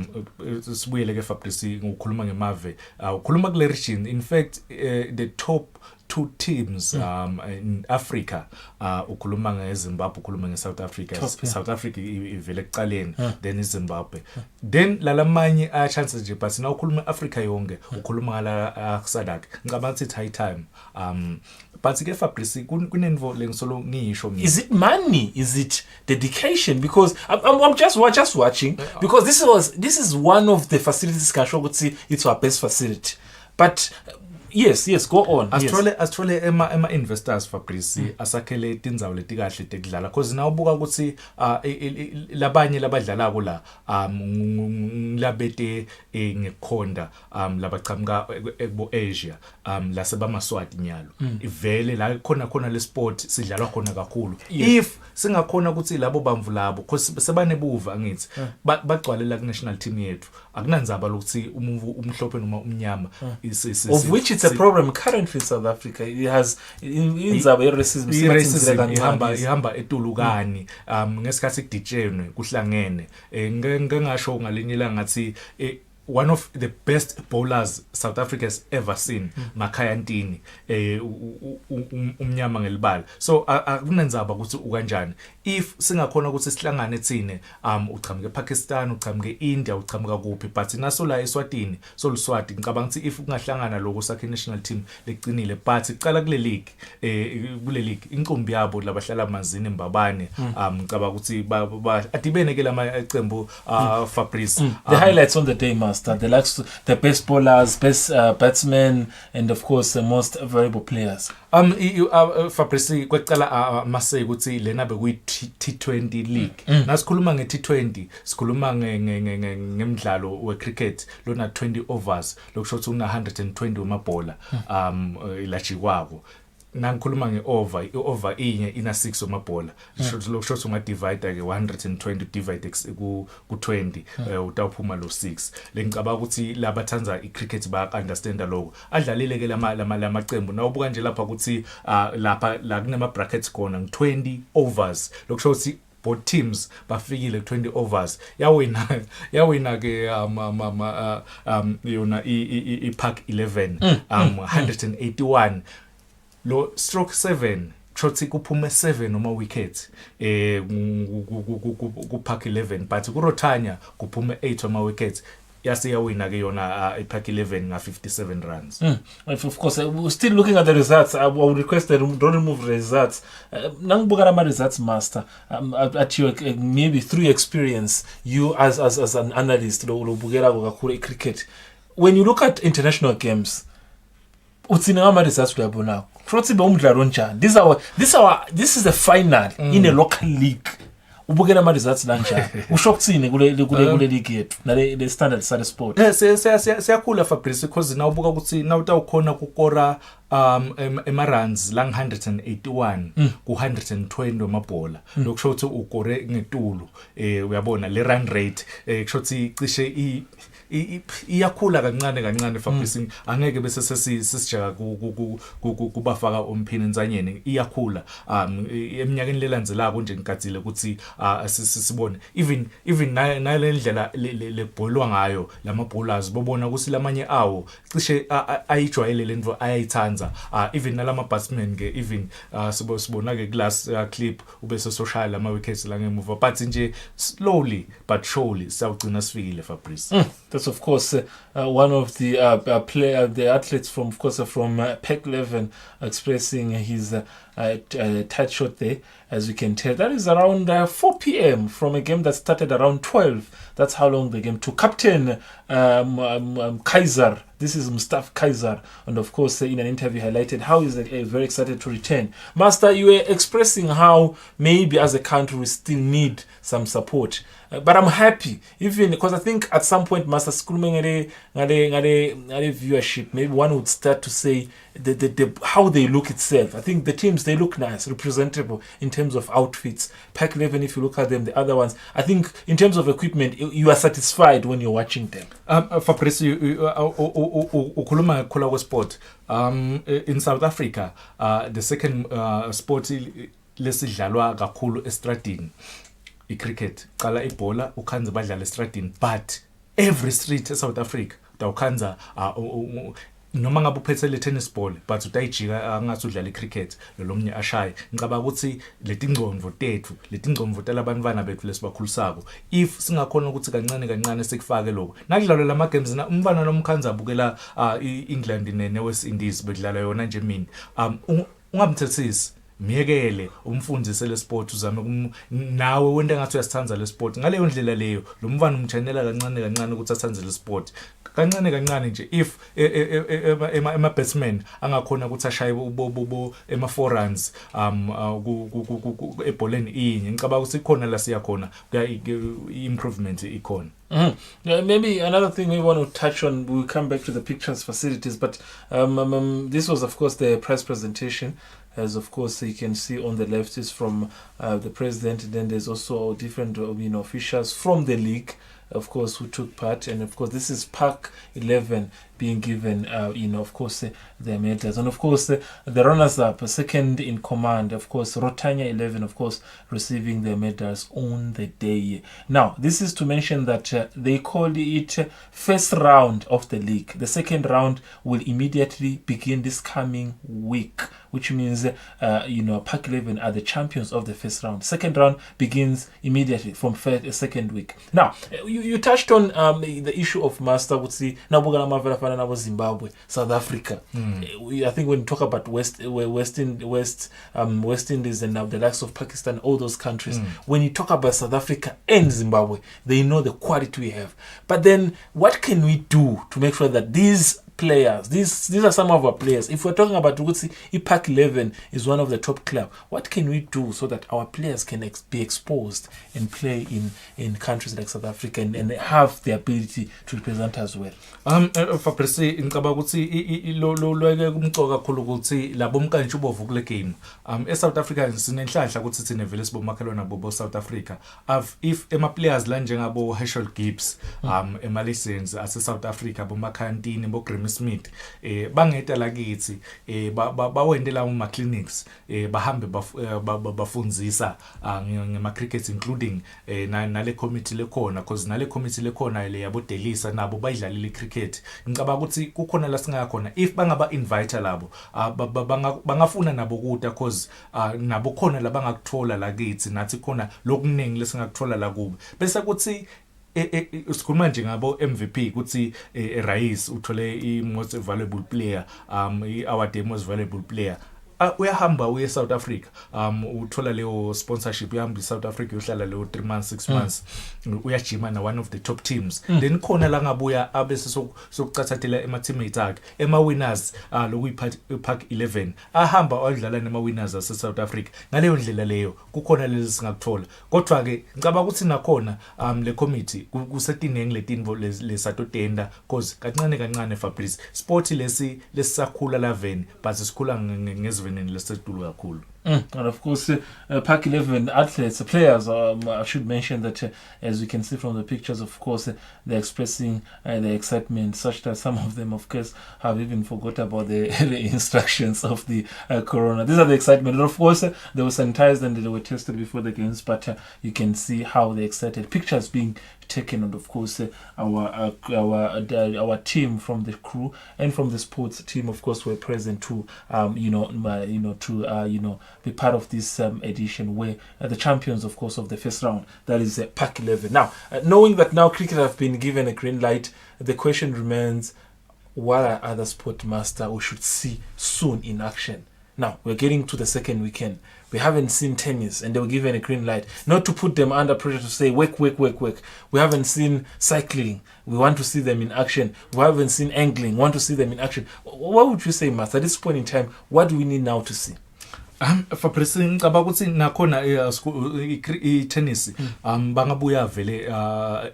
Sibuyele ke Fabrice ukhuluma ngemave ukhuluma kule region, in fact the top two teams in Africa ukhuluma ngeZimbabwe ukhuluma ngeSouth Africa. South Africa ivele ekuqaleni, then Zimbabwe, then lalamanye a chances nje, but now ukhuluma Africa yonke ukhuluma ngala SADC. Ngicabanga ukuthi high time but ke Fabrice kunenvo lengisolo ngisho ngithi, is it money, is it dedication? Because I'm just watching, because this is one of the facilities can show ukuthi it's our best facility, but yes, go on. Astrole ema investors Fabrice asakhele tindzawo leti kahle tekudlala, because now ubuka ukuthi labanye labadlala kula labete ngekhonda labaqhamuka ebo Asia lasebamaSwati nyalo ivele la khona le sport sidlalwa khona kakhulu. If singakhona ukuthi labo bamvu labo because sebanebuva ngithi bagcwalela ku national team yethu, akunanzaba lokuthi umhlophe noma umnyama, of which it's a problem currently in South Africa. It has inzaba racism ihamba etulukani ngesikhathi kudijenwe kuhlangene ngengasho ngalinye la ngathi one of the best bowlers South Africa has ever seen, Makhaya Ntini, umnyama ngelibala. So akunenzaba ukuthi ukanjani. If singakhona ukuthi sihlangane thine uqhamuke Pakistan, uqhamuke India, uqhamuka kuphi, but naso la Eswatini, so Luswati ngicabanga ukuthi if kungahlangana lokho sakhe national team leqinile, but iqala kule league inqumbi yabo labahlala manzini embabane ngicabanga ukuthi adibene ke lama ecembu Fabrice. The highlights on the day, master, the best bowlers, best batsmen, and of course the most valuable players. Fabrice kwecala mase ukuthi lena bekuyi T20 league. Nasikhuluma nge-T20 sikhuluma ngemidlalo we-cricket lona 20 overs lokusho ukuthi una 120 wamabhola ilajikwako. Nangikhuluma nge-over, i-over inye ina 6 wamabhola. Lokusho ukuthi ungadivide ke 120 divide ku-20 utawuphuma lo 6. Lengicabanga ukuthi labathanza i-cricket baya-understanda lokho. Adlalile ke lamaqembu. Nawubuka nje lapha ukuthi lapha la kunama brackets khona nge-20 overs. Lokusho ukuthi both teams bafikile 20 overs. Yawina ke yona i-Park 11 181. Lo stroke 7 shothi kuphume 7 noma wickets ku Park 11, but ku Rotanya kuphume 8 noma wickets. Yasiyawina ke yona iPark 11 nga 57 runs. Of course, we're still looking at the results. I would request that don't remove results. Nangibuka ama results, master, at your maybe through experience, you as an analyst lo bukela kakhulu cricket, when you look at international games, utsina ama results uyabona futhi bomdlalo njani. This is the final in a local league. Ubukela ama results la njani. Usho kuthini kule league yethu na le standard sa sport? Siyakhula Fabrice, because now ubuka ukuthi now utawukhona kukora ema-runs lang 181 ku 120 amabhola lokusho ukuthi ukore ngetulu uyabona le run rate kusho ukuthi cishe iyakhula kancane Fabrice angeke bese sesijaka kubafaka umphini ensanyeni iyakhula eminyakeni lelandzelako nje ngikadzile ukuthi sibone even nalendlela lebholwa ngayo lama bowlers bobona ukuthi lamanye awo cishe ayijwayele lento ayayithanza even nalama batsmen ke even sibona ke glass clip ubese social ama wickets la ngemuva but nje slowly but surely sawugcina sifikile Fabrice. That's of course one of the the athletes from Pack 11 expressing his tight shot there, as you can tell. That is around 4 p.m. from a game that started around 12. That's how long the game took. Captain Kaiser, this is Mustafa Kaiser, and of course in an interview highlighted how he's very excited to return. Master, you were expressing how maybe as a country we still need some support. But I'm happy, even because I think at some point, Master Skulming viewership, maybe one would start to say how they look itself. I think the teams, they look nice, representable in terms of outfits. Pack 11, if you look at them, the other ones, I think in terms of equipment, you are satisfied when you're watching them. Fabrice, ukhuluma khula sport. In South Africa, the second sport lesidlalwa kakhulu estradini cricket qala ibhola ukhanza badlala estradini but every street eSouth Africa utawukhanza noma ngabe uphethe le tennis ball but utayijika angathi udlala icricket lomnye ashaye ngicabanga ukuthi letingcomvo talabantwana bethu lesibakhulisako if singakhona ukuthi kancane sikufake lokho nakudlalwa lama games umfana nomkhanza abukela iEngland neWest Indies bedlala yona nje mina ungamthethisi miyekele umfundise le sport uzame nawe wenda ngathi uyasithanza le sport ngaleyo ndlela leyo lo mfana umchanela kancane ukuthi athanze le sport kancane nje if ema batsmen angakhona ukuthi ashaye ema foreruns ebholeni inye ngicabanga ukuthi ikhona la siya khona improvement ikhona. Maybe another thing we want to touch on, we'll come back to the pictures facilities, but this was of course the press presentation, as of course you can see on the left is from the president, and then there's also different officials from the league, of course, who took part, and of course this is Pack 11 being given of course their medals, and of course the runners up, second in command, of course Rotanya 11, of course, receiving their medals on the day. Now this is to mention that they called it first round of the league. The second round will immediately begin this coming week, which means Pack 11 are the champions of the first round. Second round begins immediately from second week. Now you touched on the issue of Master Wutsi Nabugana Zimbabwe, South Africa. I think when you talk about West Indies and the likes of Pakistan, all those countries, when you talk about South Africa and Zimbabwe, they know the quality we have. But then what can we do to make sure that these players, these are some of our players, if we're talking about Pack 11 is one of the top clubs, what can we do so that our players can be exposed and play in countries like South Africa and have the ability to represent us well? Fabrice, ngicabanga ukuthi lo kumcoka kakhulu ukuthi labo mkantshi ubovu kule game eSouth Africa sinenhlanhla ukuthi thina vele sibomakhelwana bobo South Africa if ema players la njengabo Herschel Gibbs ema license ase South Africa bomakhantini bo Grimmy Smith bangeta lakithi bawendela uma clinics bahambe bafundzisa ngema cricket including nale committee lekhona because nale committee lekhona le yabo Delisa nabo bayidlalile cricket. Ngicabanga ukuthi kukhona la singakhona if bangaba invite labo bangafuna nabo kuta because nabo khona la bangakuthola lakithi nathi khona lokuningi lesingakuthola la kubo bese kuthi sikhuluma nje ngabo MVP kuthi Rais uthole i most valuable player i-award most valuable player uyahamba uye South Africa uthola leyo sponsorship uyahamba South Africa uyohlala leyo 3 months 6 months uyajima na one of the top teams then khona la ngabuya abese sokucathathela ema teammates akhe ema winners lokuyipark 11 ahamba odlala nema winners ase South Africa ngaleyo ndlela leyo kukhona lezi singakuthola kodwa ke ngicabanga ukuthi nakhona le committee kusetinenge letinvo lesatotenda cause kancane Fabrice sport lesisakhula laveni but sikhula ngeziveneni lesetulu kakhulu. And of course, Park 11 athletes, players, I should mention that as we can see from the pictures, of course, they're expressing their excitement, such that some of them, of course, have even forgot about the instructions of the corona. These are the excitement. And of course, they were sanitized and they were tested before the games, but you can see how they're excited. Pictures being taken, and of course, our team from the crew and from the sports team, of course, were present to, be part of this edition where the champions, of course, of the first round, that is Park 11. Now, knowing that now cricket have been given a green light, the question remains, what are other sport master we should see soon in action? Now, we're getting to the second weekend. We haven't seen tennis and they were given a green light. Not to put them under pressure to say, work. We haven't seen cycling. We want to see them in action. We haven't seen angling. Want to see them in action. What would you say, Master, at this point in time, what do we need now to see? Fabrice ngicabanga ukuthi nakhona i-tennis bangabuya vele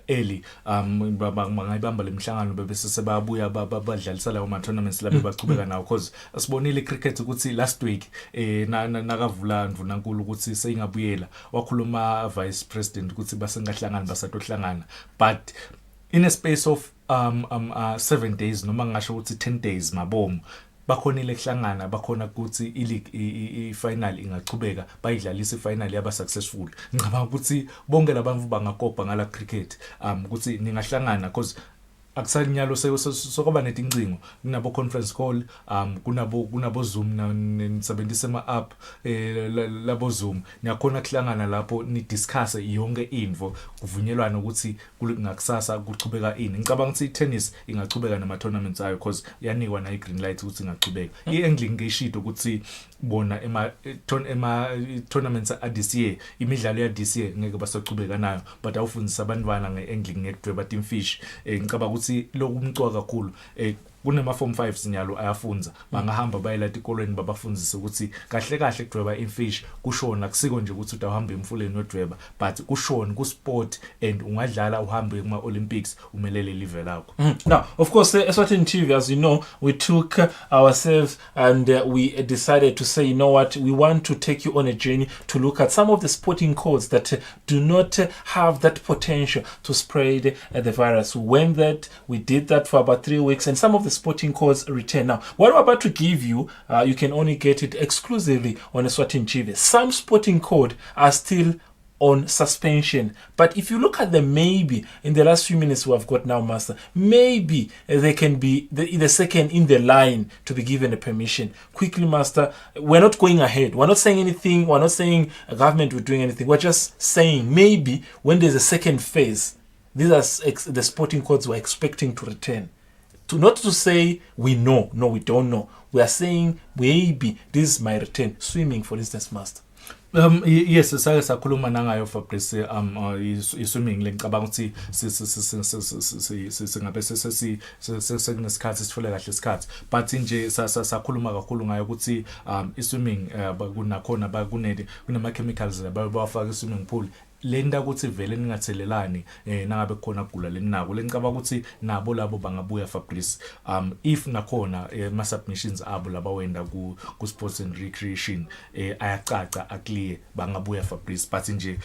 early bangayibamba lemhlangano bese sebabuya badlalisa lawo ma tournaments labe bachubeka nawo because asibonile cricket ukuthi last week nakavula Ndvunankulu ukuthi seyingabuyela wakhuluma vice president ukuthi basengahlangana basatohlangana but in a space of 7 days noma ngisho ukuthi 10 days mabomu bakhonile kuhlangana bakhona ukuthi i-league i-final ingachubeka bayidlalisa i-final yaba successful ngicabanga ukuthi bonke labantu bangakopa ngala cricket ukuthi ningahlangana because akusanyalo sokuba netincingo kunabo conference call kunabo Zoom nisebenzisa ama app labo Zoom niyakhona kuhlangana lapho ni discuss yonke info kuvunyelwana ukuthi ngakusasa kuchubeka ini ngicabanga ukuthi tennis ingachubeka nama tournaments ayo because yanikwa na green light ukuthi ingachubeka i-angling ngeshito ukuthi bona ema tournaments this year imidlalo ya this year ngeke basachubeka nayo but awufundisa abantwana ngeangling ngekudweba timfish ngicabanga ukuthi lokumcwa kakhulu kunema form 5 sinyalo ayafunza bangahamba bayela etikolweni babafundise ukuthi kahle kudweba imfish kushona kusiko nje ukuthi utahamba emfuleni nodweba but kushona ku sport and ungadlala uhambe kuma Olympics umelele live lakho. Now, of course, Eswatini TV, as you know, we took ourselves and we decided to say, you know what, we want to take you on a journey to look at some of the sporting codes that do not have that potential to spread the virus. We did that for about 3 weeks, and some of the sporting codes return. Now, what I'm about to give you, you can only get it exclusively on Eswatini TV. Some sporting code are still on suspension, but if you look at them, maybe in the last few minutes we have got now, Master, maybe they can be the second in the line to be given a permission. Quickly, Master, we're not going ahead, we're not saying anything, we're not saying a government will doing anything, we're just saying maybe when there's a second phase, these are the sporting codes we're expecting to return. Not to say we know, no, we don't know. We are saying maybe this might return. Swimming, for instance, Master. Yes, sakhuluma nangayo Fabrice iswimming ngicabanga ukuthi singabe sesinesikhathi sithole kahle isikhathi but nje sakhuluma kakhulu ngayo ukuthi iswimming kunakhona kunama chemicals bawafaka iswimming pool lenda ukuthi vele ningathelelani nangabe khona kugula leninako lenicabanga ukuthi nabo labo bangabuya Fabrice if nakhona ama submissions abo labawenda ku sports and recreation ayacaca akliye bangabuya Fabrice but nje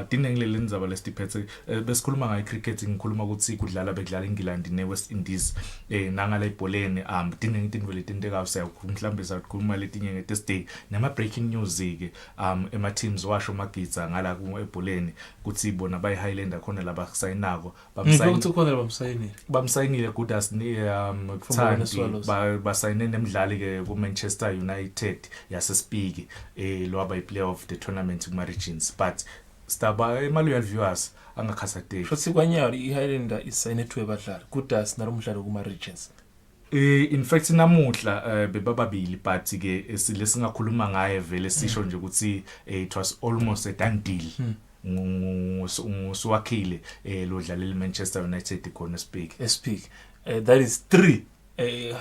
dinengile ndzaba lesiphethe besikhuluma ngayi cricket ngikhuluma ukuthi bedlala eNgilandi neWest Indies nangala ibholeni dinenge vele tinteka mhlambe sakhuluma letinye ngeThursday nama breaking news ke ema teams washo magitsa ngala ku ebholeni kuthi bona bay Highlander khona laba kusayinako bamsayinile good as basayine nemidlali ke ku Manchester United yasespiki lo aba player of the tournament kuma regions but staba loyal viewers angakhasatheki futhi kwanyalo iHighlander isayine 2 abadlali good as nalomdlalo kuma regions In fact namuhla bebababili but ke lesingakhuluma ngaye vele sisho nje ukuthi it was almost a done deal. Nguswakhile lo dlalela Manchester United khona speak. That is 3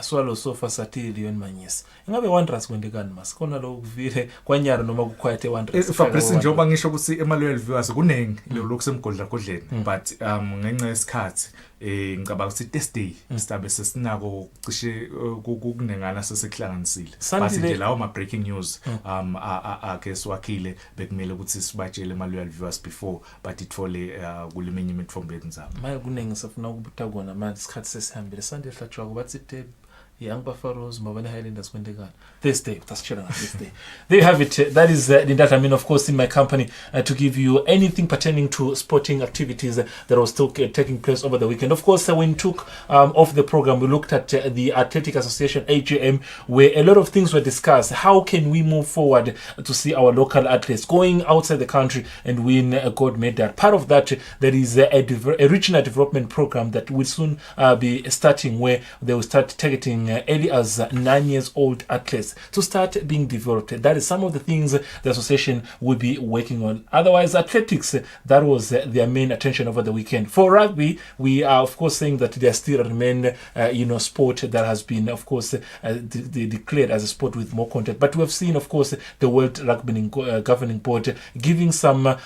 Swallow sofa satili yonmanyisa ingabe Wanderers kwendekani mas khona lo kuvile kwanyara noma kuquiet Wanderers Fabrice njengoba ngisho ukuthi ema-loyal viewers kunengi lokusemgodla godleni but ngenxa yesikhathi ngicabanga ukuthi Thursday sizabe sesinako cishe kunengana sesekuhlanganisile but nje lawo ma breaking news ake Eswatini bekumele ukuthi sibatshele ema-loyal viewers before but ithole kuleminye imitfombo yenzaba manje kunengi sifuna ukubuta kona manje isikhathi sesihambile Sunday hlatshwa kubathi Young Buffaloes, Mabane Highlanders, Thursday, Thursday. There you have it. That is the data. I mean, of course, in my company to give you anything pertaining to sporting activities that was still taking place over the weekend. Of course, when we took off the program, we looked at the Athletic Association AGM, where a lot of things were discussed. How can we move forward to see our local athletes going outside the country and win a gold medal? Part of that, there is a regional development program that will soon be starting, where they will start targeting early as 9 years old athletes to start being developed. That is some of the things the association will be working on. Otherwise, athletics, that was their main attention over the weekend. For rugby, we are of course saying that there still remain sport that has been of course declared as a sport with more content. But we have seen of course the World Rugby Governing Board giving some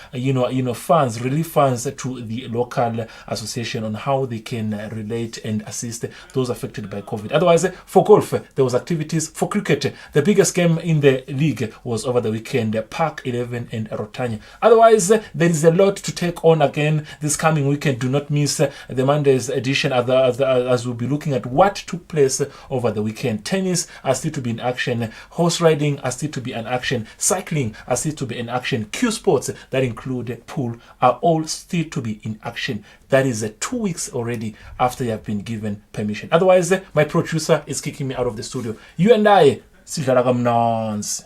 funds, relief funds to the local association on how they can relate and assist those affected by COVID. Otherwise, for golf, there was activities. For cricket, the biggest game in the league was over the weekend, Park 11 and Rotanya. Otherwise, there is a lot to take on again this coming weekend. Do not miss the Monday's edition as we'll be looking at what took place over the weekend. Tennis are still to be in action. Horse riding are still to be in action. Cycling are still to be in action. Q sports that include pool are all still to be in action. That is 2 weeks already after you have been given permission. Otherwise, my producer is kicking me out of the studio. You and I, Sidlala Kamnans.